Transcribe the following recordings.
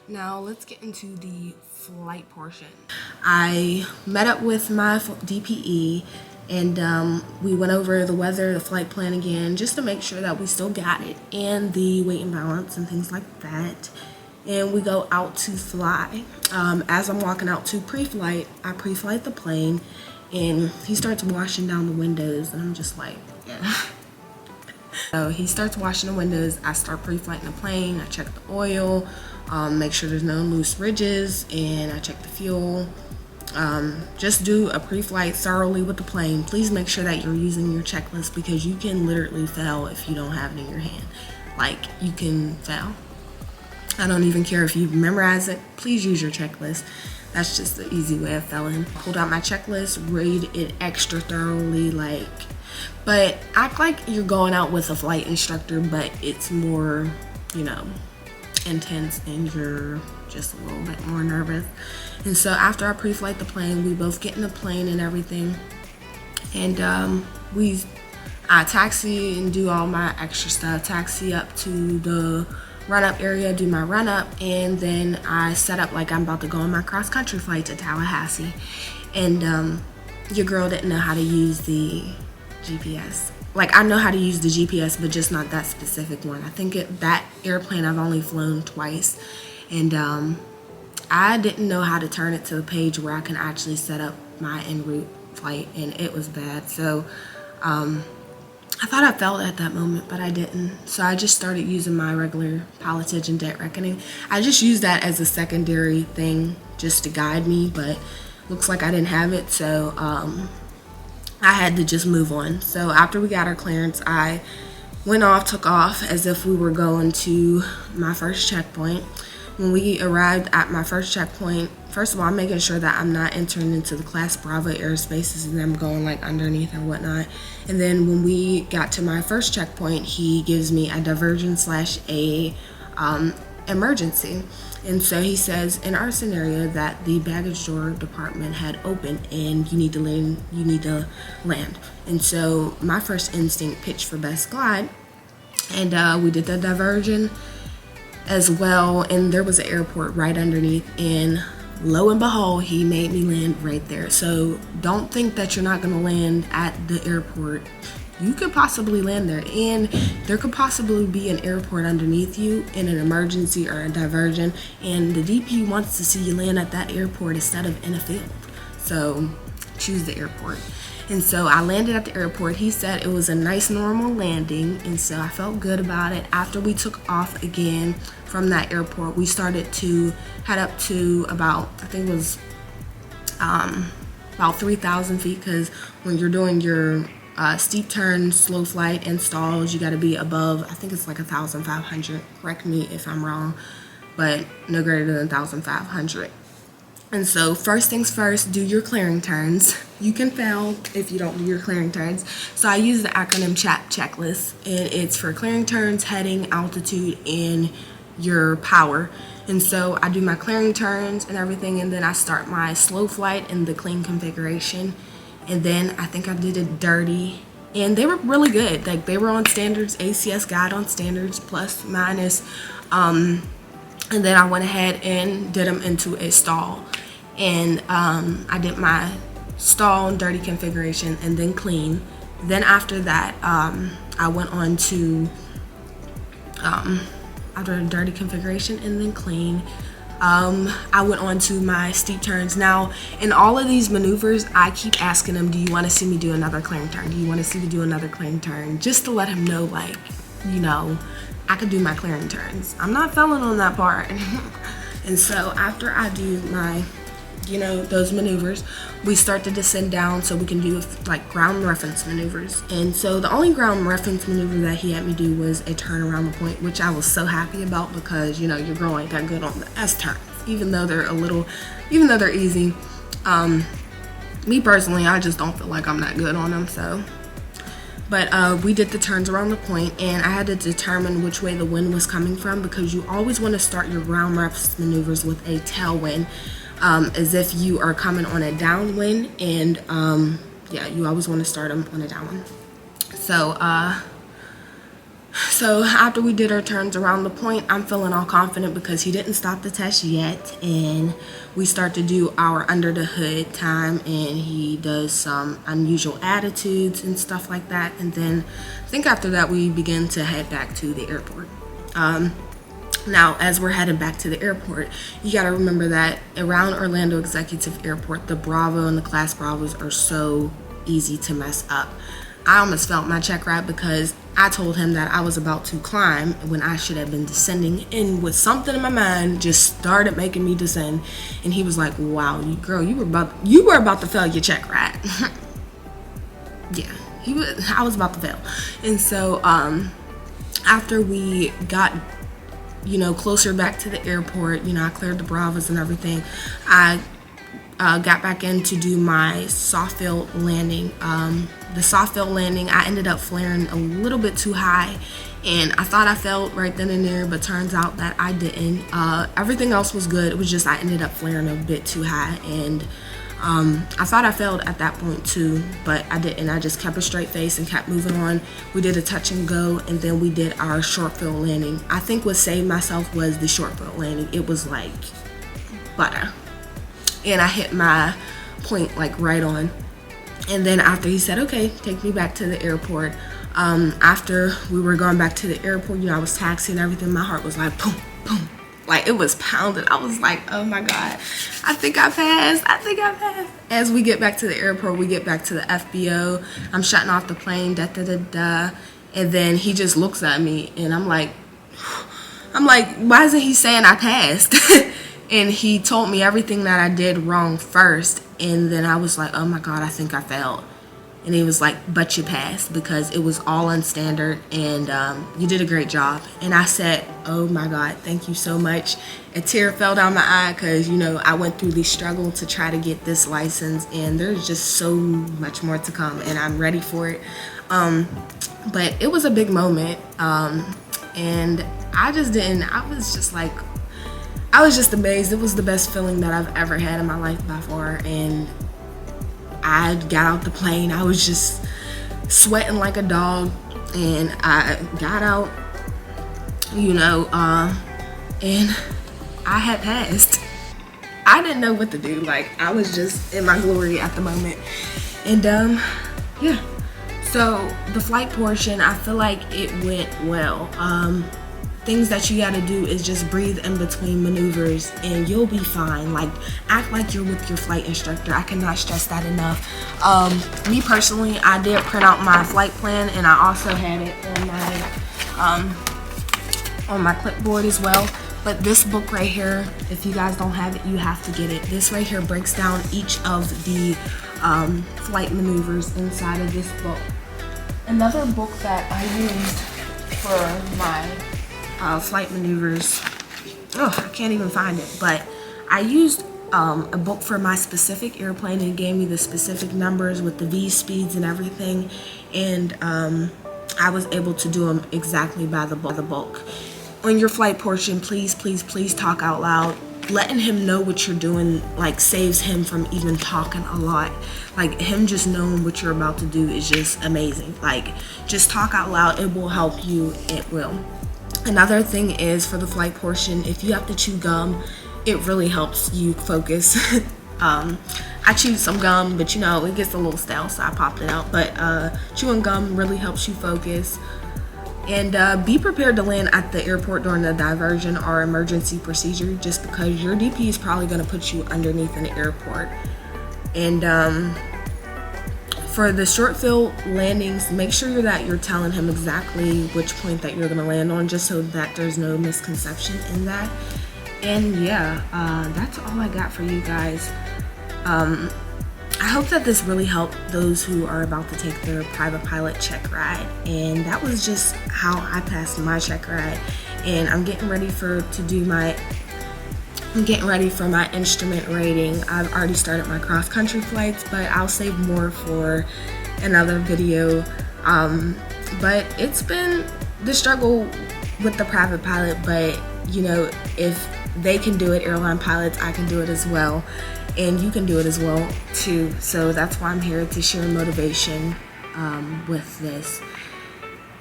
Now let's get into the flight portion. I met up with my DPE and we went over the weather, the flight plan again, just to make sure that we still got it, and the weight and balance and things like that. And we go out to fly. As I'm walking out to pre-flight, I pre-flight the plane, and he starts washing down the windows, and I'm just like, yeah. So he starts washing the windows. I start pre-flighting the plane. I check the oil, make sure there's no loose ridges, and I check the fuel. Just do a pre-flight thoroughly with the plane. Please make sure that you're using your checklist, because you can literally fail if you don't have it in your hand. Like, you can fail. I don't even care if you memorize it. Please use your checklist. That's just the easy way of failing. Pulled out my checklist, read it extra thoroughly, but act like you're going out with a flight instructor, but it's more, intense, and you're just a little bit more nervous. And so after I pre-flight the plane, we both get in the plane and everything, and I taxi and do all my extra stuff, taxi up to the run-up area, do my run-up, and then I set up like I'm about to go on my cross-country flight to Tallahassee. And your girl didn't know how to use the GPS. Like, I know how to use the GPS, but just not that specific one. I think that airplane I've only flown twice, and I didn't know how to turn it to the page where I can actually set up my en route flight, and it was bad. So I thought I failed at that moment, but I didn't. So I just started using my regular pilotage and debt reckoning. I just used that as a secondary thing just to guide me, but looks like I didn't have it, so I had to just move on. So after we got our clearance, I took off as if we were going to my first checkpoint. When we arrived at my first checkpoint, first of all, I'm making sure that I'm not entering into the Class Bravo airspaces and I'm going like underneath or whatnot. And then when we got to my first checkpoint, he gives me a diversion / a emergency. And so he says, in our scenario, that the baggage door department had opened and you need to land. And so my first instinct, pitched for best glide, and we did the diversion as well, and there was an airport right underneath, and lo and behold, he made me land right there. So don't think that you're not going to land at the airport. You could possibly land there, and there could possibly be an airport underneath you in an emergency or a diversion, and the DP wants to see you land at that airport instead of in a field. So choose the airport. And so I landed at the airport. He said it was a nice normal landing, and so I felt good about it. After we took off again from that airport, we started to head up to about, I think it was about 3,000 feet, because when you're doing your steep turn, slow flight, and stalls, you got to be above, I think it's like 1,500. Correct me if I'm wrong, but no greater than 1,500. And so first things first, do your clearing turns. You can fail if you don't do your clearing turns. So I use the acronym CHAP checklist, and it's for clearing turns, heading, altitude, and your power. And so I do my clearing turns and everything, and then I start my slow flight in the clean configuration. And then I think I did it dirty, and they were really good. Like, they were on standards, ACS guide on standards, plus, minus. And then I went ahead and did them into a stall. And I did my stall and dirty configuration and then clean. Then after that, I went on to, after dirty configuration and then clean, I went on to my steep turns. Now, in all of these maneuvers, I keep asking him, do you want to see me do another clearing turn? Do you want to see me do another clearing turn? Just to let him know, like, I could do my clearing turns. I'm not failing on that part. And so after I do my, those maneuvers, we start to descend down so we can do like ground reference maneuvers. And so the only ground reference maneuver that he had me do was a turn around the point, which I was so happy about, because your girl ain't that good on the S turns, even though they're easy. Me personally, I just don't feel like I'm that good on them. So but we did the turns around the point, and I had to determine which way the wind was coming from, because you always want to start your ground reference maneuvers with a tailwind, as if you are coming on a downwind, and you always want to start them on a downwind. So So after we did our turns around the point, I'm feeling all confident because he didn't stop the test yet, and we start to do our under the hood time, and he does some unusual attitudes and stuff like that. And then I think after that we begin to head back to the airport. Now, as we're heading back to the airport, you got to remember that around Orlando Executive Airport, the Bravo and the Class Bravos are so easy to mess up. I almost felt my check ride because I told him that I was about to climb when I should have been descending, and with something in my mind just started making me descend. And he was like, "Wow, girl, you were about to fail your check ride." Yeah, I was about to fail. And so after we got closer back to the airport, I cleared the Bravos and everything, I got back in to do my soft field landing. The soft field landing, I ended up flaring a little bit too high, and I thought I failed right then and there, but turns out that I didn't. Everything else was good. It was just I ended up flaring a bit too high, and I thought I failed at that point too, but I didn't. I just kept a straight face and kept moving on. We did a touch and go, and then we did our short field landing. I think what saved myself was the short field landing. It was like butter, and I hit my point like right on. And then after he said, "Okay, take me back to the airport," after we were going back to the airport, I was taxiing and everything, my heart was like boom, boom. Like it was pounding. I was like, "Oh my God, I think I passed. I think I passed." As we get back to the airport, we get back to the FBO. I'm shutting off the plane, and then he just looks at me, and I'm like, "Why isn't he saying I passed?" And he told me everything that I did wrong first, and then I was like, "Oh my God, I think I failed." And he was like, "But you passed because it was all unstandard, and you did a great job." And I said, "Oh my God, thank you so much." A tear fell down my eye because, I went through the struggle to try to get this license, and there's just so much more to come, and I'm ready for it. But it was a big moment, and I was just amazed. It was the best feeling that I've ever had in my life by far, and I got out the plane. I was just sweating like a dog, and I got out, and I had passed. I didn't know what to do. Like, I was just in my glory at the moment. And yeah. So the flight portion, I feel like it went well. Things that you gotta do is just breathe in between maneuvers and you'll be fine. Like, act like you're with your flight instructor. I cannot stress that enough. Me personally, I did print out my flight plan, and I also had it on my clipboard as well. But this book right here, if you guys don't have it, you have to get it. This right here breaks down each of the flight maneuvers inside of this book. Another book that I used for my flight maneuvers, I can't even find it, but I used a book for my specific airplane, and it gave me the specific numbers with the V speeds and everything, and I was able to do them exactly by the book. On your flight portion, please talk out loud. Letting him know what you're doing like saves him from even talking a lot. Like, him just knowing what you're about to do is just amazing. Like, just talk out loud. It will help you. It will. Another thing is, for the flight portion, if you have to chew gum, it really helps you focus. I chewed some gum, but it gets a little stale, so I popped it out. But chewing gum really helps you focus. And be prepared to land at the airport during the diversion or emergency procedure, just because your DP is probably going to put you underneath an airport. And for the short field landings, make sure that you're telling him exactly which point that you're going to land on, just so that there's no misconception in that. And yeah, that's all I got for you guys. I hope that this really helped those who are about to take their private pilot check ride. And that was just how I passed my check ride. And I'm getting ready for my instrument rating. I've already started my cross country flights, but I'll save more for another video. But it's been the struggle with the private pilot, but if they can do it, airline pilots, I can do it as well. And you can do it as well too. So that's why I'm here, to share motivation with this.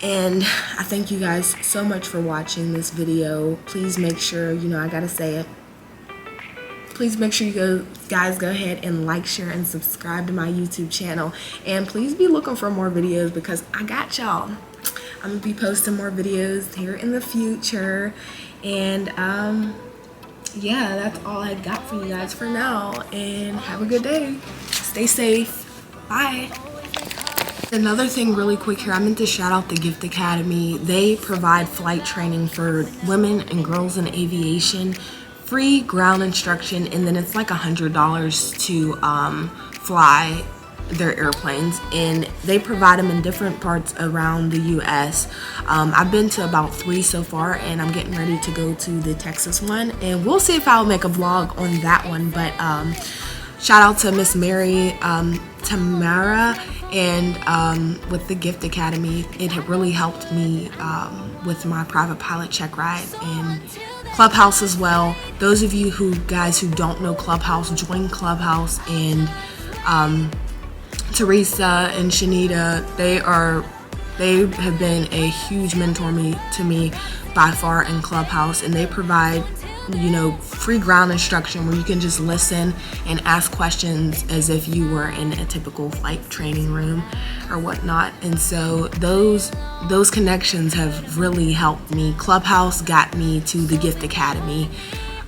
And I thank you guys so much for watching this video. Please make sure, I gotta say it, please make sure you guys go ahead and like, share, and subscribe to my YouTube channel. And please be looking for more videos, because I got y'all. I'm gonna be posting more videos here in the future. And yeah, that's all I got for you guys for now. And have a good day. Stay safe. Bye. Another thing really quick here, I meant to shout out the Gift Academy. They provide flight training for women and girls in aviation, free ground instruction, and then it's like $100 to fly their airplanes, and they provide them in different parts around the US. I've been to about 3 so far, and I'm getting ready to go to the Texas one, and we'll see if I'll make a vlog on that one. But shout out to Miss Mary Tamara, and with the Gift Academy, it really helped me with my private pilot Checkride and Clubhouse as well. Those of you guys who don't know Clubhouse, join Clubhouse. And Teresa and Shanita, they have been a huge mentor to me by far in Clubhouse, and they provide free ground instruction where you can just listen and ask questions as if you were in a typical flight training room or whatnot. And so those connections have really helped me. Clubhouse got me to the Gift Academy,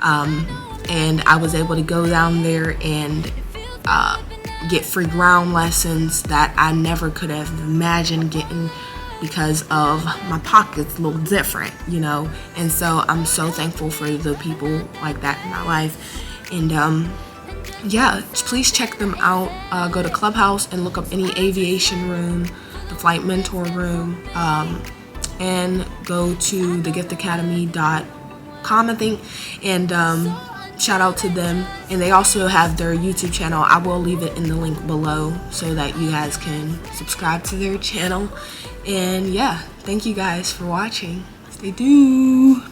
and I was able to go down there and get free ground lessons that I never could have imagined getting, because of my pockets a little different, and so I'm so thankful for the people like that in my life. And yeah, please check them out. Go to Clubhouse and look up any aviation room, the flight mentor room, and go to thegiftacademy.com, I think, and shout out to them. And they also have their YouTube channel. I will leave it in the link below so that you guys can subscribe to their channel. And yeah, thank you guys for watching. Stay tuned.